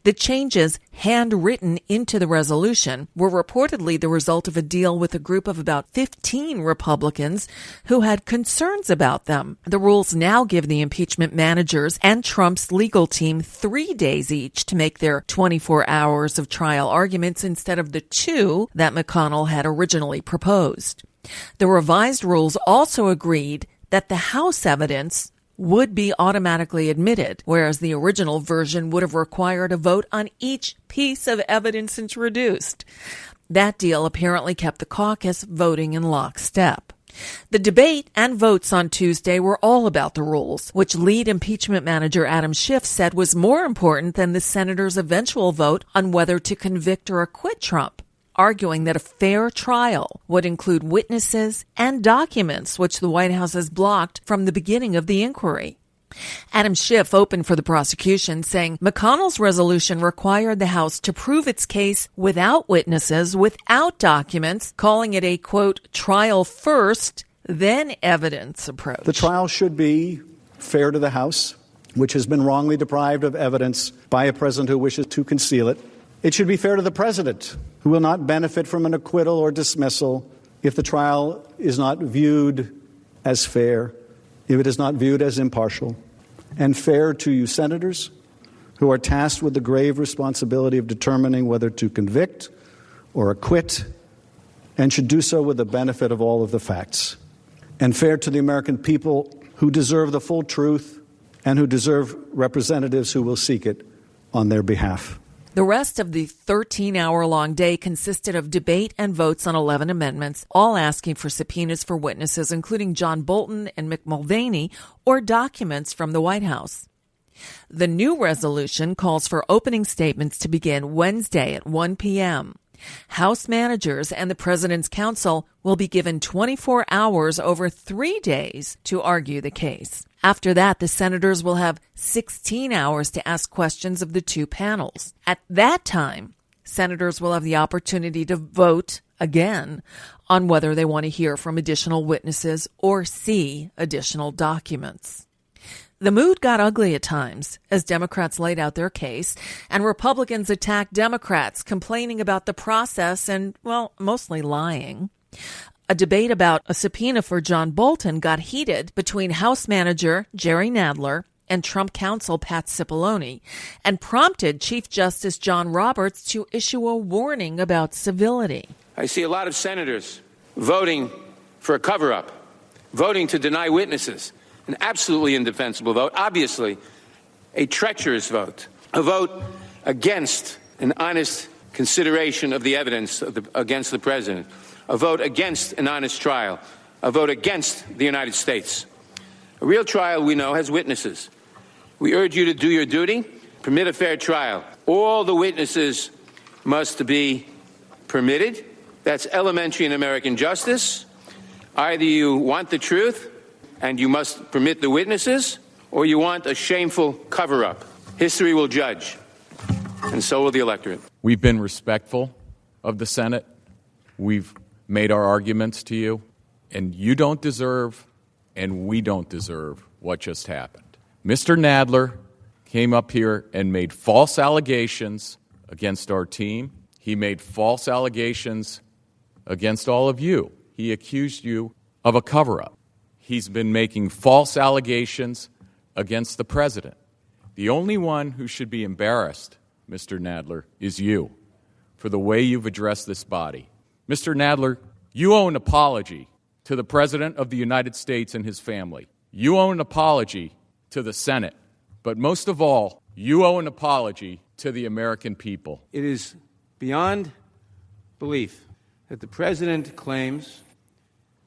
The changes, handwritten into the resolution, were reportedly the result of a deal with a group of about 15 Republicans who had concerns about them. The rules now give the impeachment managers and Trump's legal team 3 days each to make their 24 hours of trial arguments instead of the 2 that McConnell had originally proposed. The revised rules also agreed that the House evidence would be automatically admitted, whereas the original version would have required a vote on each piece of evidence introduced. That deal apparently kept the caucus voting in lockstep. The debate and votes on Tuesday were all about the rules, which lead impeachment manager Adam Schiff said was more important than the senators' eventual vote on whether to convict or acquit Trump, arguing that a fair trial would include witnesses and documents, which the White House has blocked from the beginning of the inquiry. Adam Schiff opened for the prosecution, saying McConnell's resolution required the House to prove its case without witnesses, without documents, calling it a, quote, trial first, then evidence approach. The trial should be fair to the House, which has been wrongly deprived of evidence by a president who wishes to conceal it. It should be fair to the president, who will not benefit from an acquittal or dismissal if the trial is not viewed as fair, if it is not viewed as impartial, and fair to you senators, who are tasked with the grave responsibility of determining whether to convict or acquit, and should do so with the benefit of all of the facts, and fair to the American people who deserve the full truth and who deserve representatives who will seek it on their behalf. The rest of the 13-hour-long day consisted of debate and votes on 11 amendments, all asking for subpoenas for witnesses, including John Bolton and Mick Mulvaney, or documents from the White House. The new resolution calls for opening statements to begin Wednesday at 1 p.m. House managers and the President's counsel will be given 24 hours over 3 days to argue the case. After that, the senators will have 16 hours to ask questions of the two panels. At that time, senators will have the opportunity to vote again on whether they want to hear from additional witnesses or see additional documents. The mood got ugly at times as Democrats laid out their case and Republicans attacked Democrats, complaining about the process and, well, mostly lying. A debate about a subpoena for John Bolton got heated between House Manager Jerry Nadler and Trump counsel Pat Cipollone and prompted Chief Justice John Roberts to issue a warning about civility. I see a lot of senators voting for a cover-up, voting to deny witnesses. An absolutely indefensible vote, obviously a treacherous vote, a vote against an honest consideration of the evidence against the president, a vote against an honest trial, a vote against the United States. A real trial, we know, has witnesses. We urge you to do your duty, permit a fair trial. All the witnesses must be permitted. That's elementary in American justice. Either you want the truth, and you must permit the witnesses, or you want a shameful cover-up. History will judge, and so will the electorate. We've been respectful of the Senate. We've made our arguments to you, and you don't deserve, and we don't deserve what just happened. Mr. Nadler came up here and made false allegations against our team. He made false allegations against all of you. He accused you of a cover-up. He's been making false allegations against the president. The only one who should be embarrassed, Mr. Nadler, is you for the way you've addressed this body. Mr. Nadler, you owe an apology to the President of the United States and his family. You owe an apology to the Senate. But most of all, you owe an apology to the American people. It is beyond belief that the president claims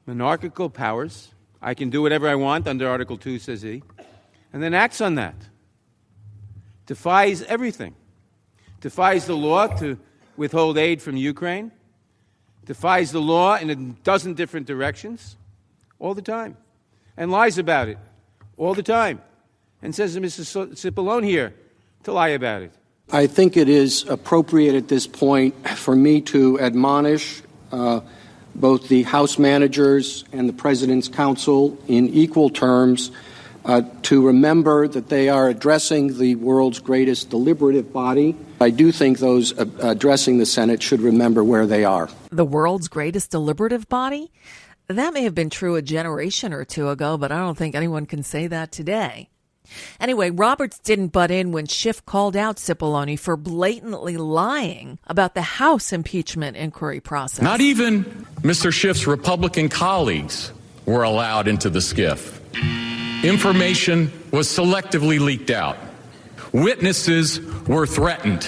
monarchical powers. I can do whatever I want under Article 2, says he, and then acts on that. Defies everything. Defies the law to withhold aid from Ukraine. defies the law in a dozen different directions all the time, and lies about it all the time, and says to Mr. Cipollone here to lie about it. I think it is appropriate at this point for me to admonish both the House managers and the President's counsel in equal terms to remember that they are addressing the world's greatest deliberative body. I do think those addressing the Senate should remember where they are. The world's greatest deliberative body? That may have been true a generation or two ago, but I don't think anyone can say that today. Anyway, Roberts didn't butt in when Schiff called out Cipollone for blatantly lying about the House impeachment inquiry process. Not even Mr. Schiff's Republican colleagues were allowed into the SCIF. Information was selectively leaked out. Witnesses were threatened.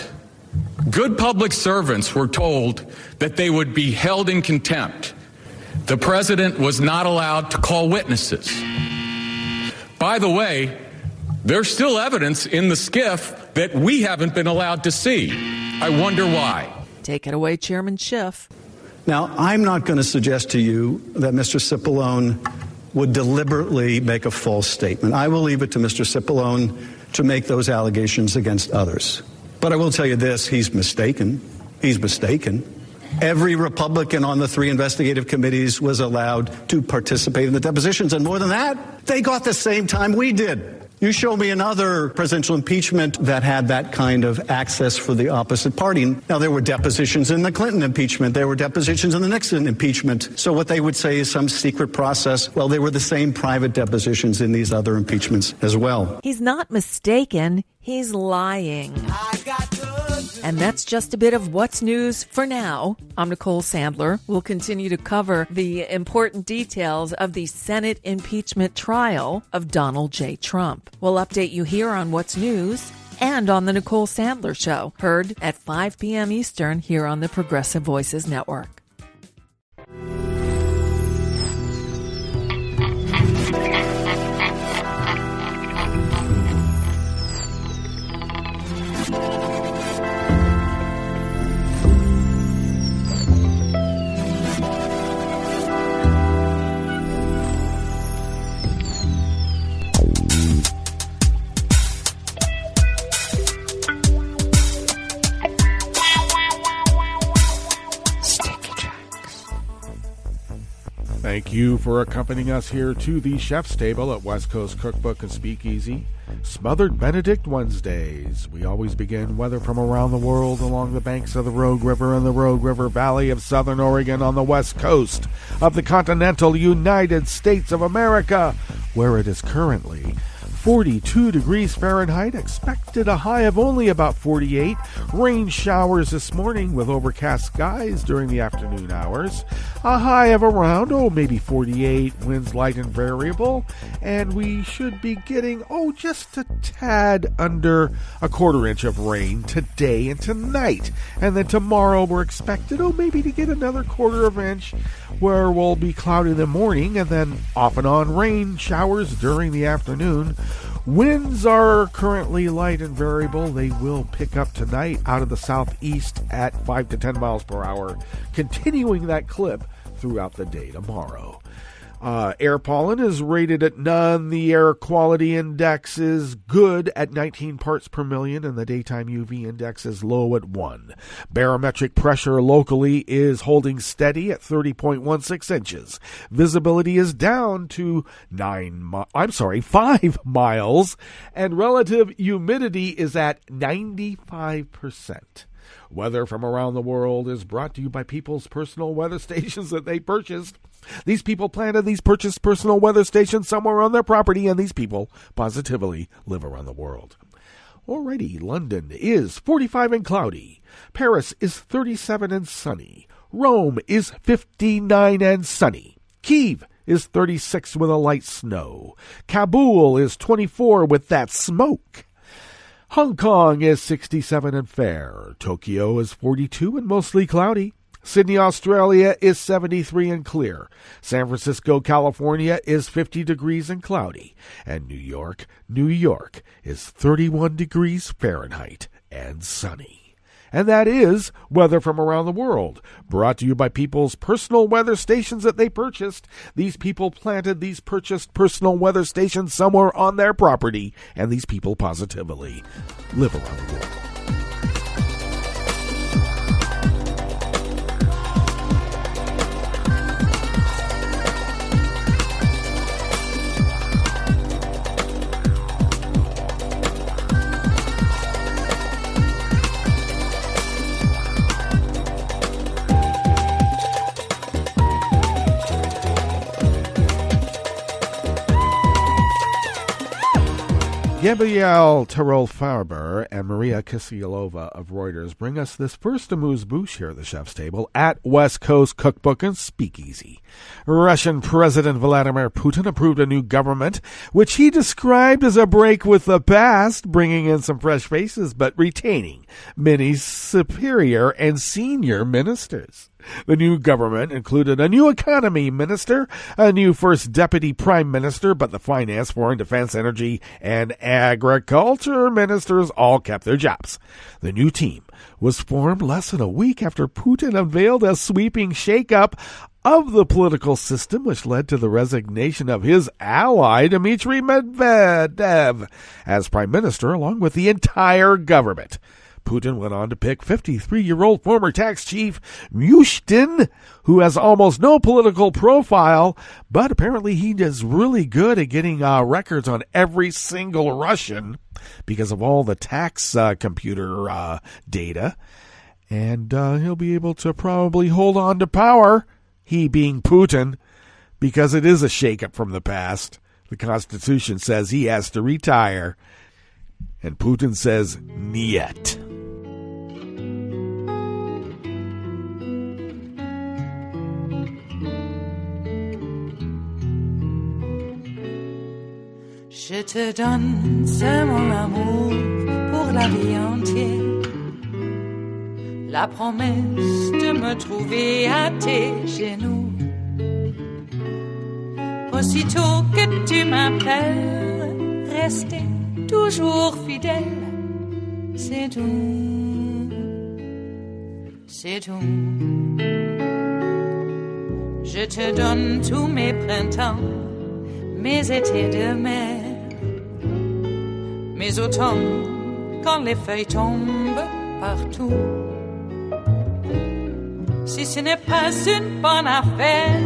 Good public servants were told that they would be held in contempt. The president was not allowed to call witnesses. By the way, there's still evidence in the SCIF that we haven't been allowed to see. I wonder why. Take it away, Chairman Schiff. Now, I'm not going to suggest to you that Mr. Cipollone would deliberately make a false statement. I will leave it to Mr. Cipollone to make those allegations against others. But I will tell you this, he's mistaken. He's mistaken. Every Republican on the 3 investigative committees was allowed to participate in the depositions. And more than that, they got the same time we did. You show me another presidential impeachment that had that kind of access for the opposite party. Now, there were depositions in the Clinton impeachment. There were depositions in the Nixon impeachment. So what they would say is some secret process. Well, they were the same private depositions in these other impeachments as well. He's not mistaken. He's lying. And that's just a bit of what's news for now. I'm Nicole Sandler. We'll continue to cover the important details of the Senate impeachment trial of Donald J. Trump. We'll update you here on what's news and on the Nicole Sandler Show, heard at 5 p.m. Eastern here on the Progressive Voices Network. Thank you for accompanying us here to the Chef's Table at West Coast Cookbook and Speakeasy. Smothered Benedict Wednesdays. We always begin weather from around the world along the banks of the Rogue River and the Rogue River Valley of Southern Oregon on the west coast of the continental United States of America, where it is currently 42 degrees Fahrenheit, expected a high of only about 48. Rain showers this morning with overcast skies during the afternoon hours. A high of around, maybe 48. Winds light and variable. And we should be getting, just a tad under a quarter inch of rain today and tonight. And then tomorrow we're expected, maybe to get another quarter of an inch, where we'll be cloudy in the morning and then off and on rain showers during the afternoon. Winds are currently light and variable. They will pick up tonight out of the southeast at 5 to 10 miles per hour, continuing that clip throughout the day tomorrow. Air pollen is rated at none. The air quality index is good at 19 parts per million, and the daytime UV index is low at 1. Barometric pressure locally is holding steady at 30.16 inches. Visibility is down to 5 miles, and relative humidity is at 95%. Weather from around the world is brought to you by people's personal weather stations that they purchased. These people planted these purchased personal weather stations somewhere on their property, and these people positively live around the world. Alrighty, London is 45 and cloudy. Paris is 37 and sunny. Rome is 59 and sunny. Kyiv is 36 with a light snow. Kabul is 24 with that smoke. Hong Kong is 67 and fair. Tokyo is 42 and mostly cloudy. Sydney, Australia is 73 and clear. San Francisco, California is 50 degrees and cloudy. And New York is 31 degrees Fahrenheit and sunny. and that is weather from around the world. Brought to you by people's personal weather stations that they purchased. These people planted these purchased personal weather stations somewhere on their property, and these people positively live around the world. Gabrielle Terrell-Farber and Maria Kisielova of Reuters bring us this first amuse-bouche here at the Chef's Table at West Coast Cookbook and Speakeasy. Russian President Vladimir Putin approved a new government, which he described as a break with the past, bringing in some fresh faces but retaining many superior and senior ministers. The new government included a new economy minister, a new first deputy prime minister, but the finance, foreign, defense, energy, and agriculture ministers all kept their jobs. The new team was formed less than a week after Putin unveiled a sweeping shakeup of the political system, which led to the resignation of his ally, Dmitry Medvedev, as prime minister, along with the entire government. Putin went on to pick 53-year-old former tax chief Mushtin, who has almost no political profile, but apparently he is really good at getting records on every single Russian because of all the tax computer data. And he'll be able to probably hold on to power, he being Putin, because it is a shakeup from the past. The Constitution says he has to retire, and Putin says, niet. Je te donne ce mon amour pour la vie entière. La promesse de me trouver à tes genoux. Aussitôt que tu m'appelles, rester toujours fidèle. C'est tout, c'est tout. Je te donne tous mes printemps, mes étés de mer. Mes automnes, quand les feuilles tombent partout. Si ce n'est pas une bonne affaire,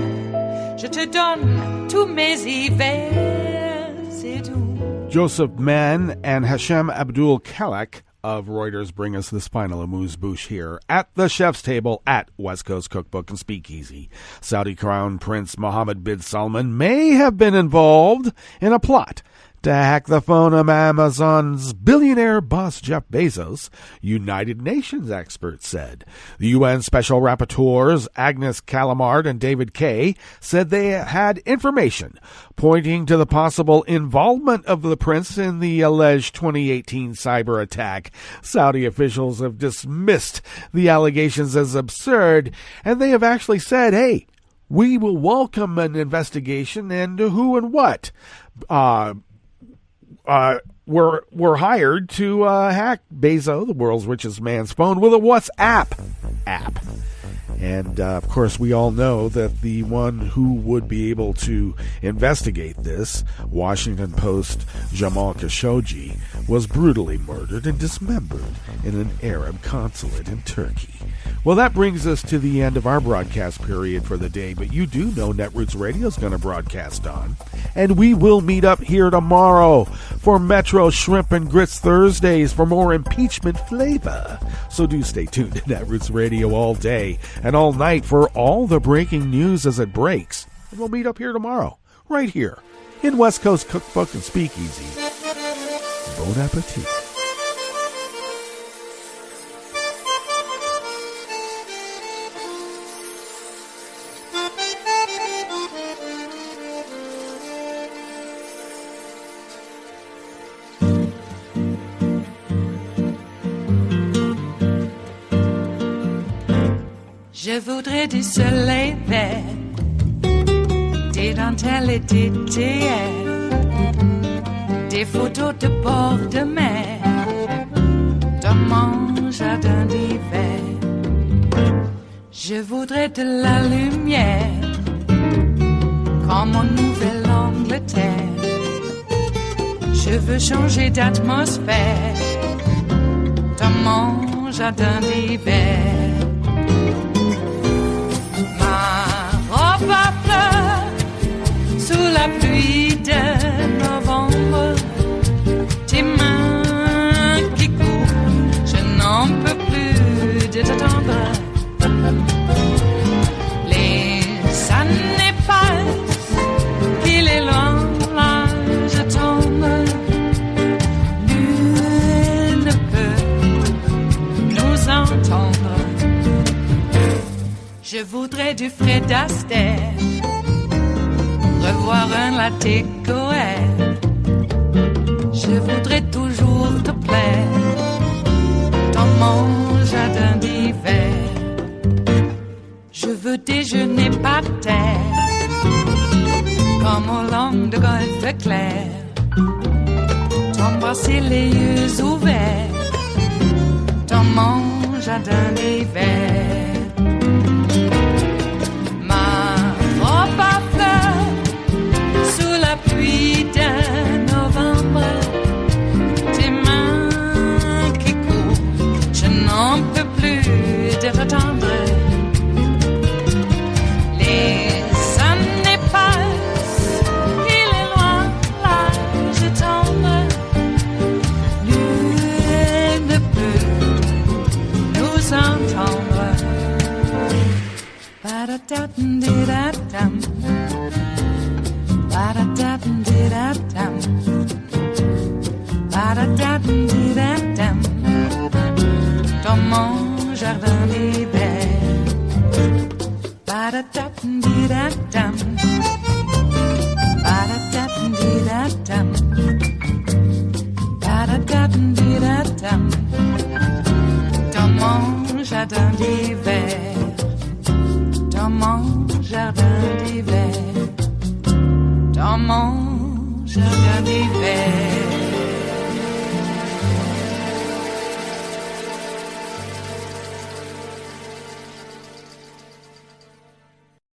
je te donne tous mes hivers, c'est tout. Joseph Mann and Hashem Abdul Kalak of Reuters bring us this final amuse-bouche here at the Chef's Table at West Coast Cookbook and Speakeasy. Saudi Crown Prince Mohammed bin Salman may have been involved in a plot to hack the phone of Amazon's billionaire boss Jeff Bezos, United Nations experts said. The UN Special Rapporteurs Agnes Calamard and David Kay said they had information pointing to the possible involvement of the prince in the alleged 2018 cyber attack. Saudi officials have dismissed the allegations as absurd, and they have actually said, hey, we will welcome an investigation into who and what were hired to hack Bezos, the world's richest man's phone, with a WhatsApp app. And, of course, we all know that the one who would be able to investigate this, Washington Post Jamal Khashoggi, was brutally murdered and dismembered in an Arab consulate in Turkey. Well, that brings us to the end of our broadcast period for the day, but you do know Netroots Radio is going to broadcast on, and we will meet up here tomorrow for Metro Shrimp and Grits Thursdays for more impeachment flavor. So do stay tuned to Netroots Radio all day and all night for all the breaking news as it breaks. And we'll meet up here tomorrow, right here in West Coast Cookbook and Speakeasy. Bon appetit. Je voudrais du soleil vert, des dentelles et des théières, des photos de bord de mer, de mange mon jardin d'hiver. Je voudrais de la lumière, comme en Nouvelle-Angleterre. Je veux changer d'atmosphère dans mon jardin d'hiver. Ma robe à fleurs sous la pluie de novembre. Tes mains qui courent, je n'en peux plus de t'attendre. Les années passent, il est loin, là je tombe. Nul ne peut nous entendre. Je voudrais du Fred Astaire, revoir un latte Goël. Je voudrais toujours te plaire dans mon jardin d'hiver. Je veux déjeuner par terre, comme au long de golfe clair. T'embrasser les yeux ouverts dans mon jardin d'hiver. Ma robe à fleurs sous la pluie de novembre. Tes mains qui courent, je n'en peux plus de t'attendre. Ba-da-da-dum-di-da-dum, ba-da-da-dum-di-da-dum, ba-da-da-dum-di-da-dum, dans mon jardin d'hiver. Ba-da-da-dum-di-da-dum, ba-da-da-dum-di-da-dum, ba-da-da-dum-di-da-dum, dans mon jardin d'hiver. Dans mon jardin d'hiver, dans mon jardin d'hiver.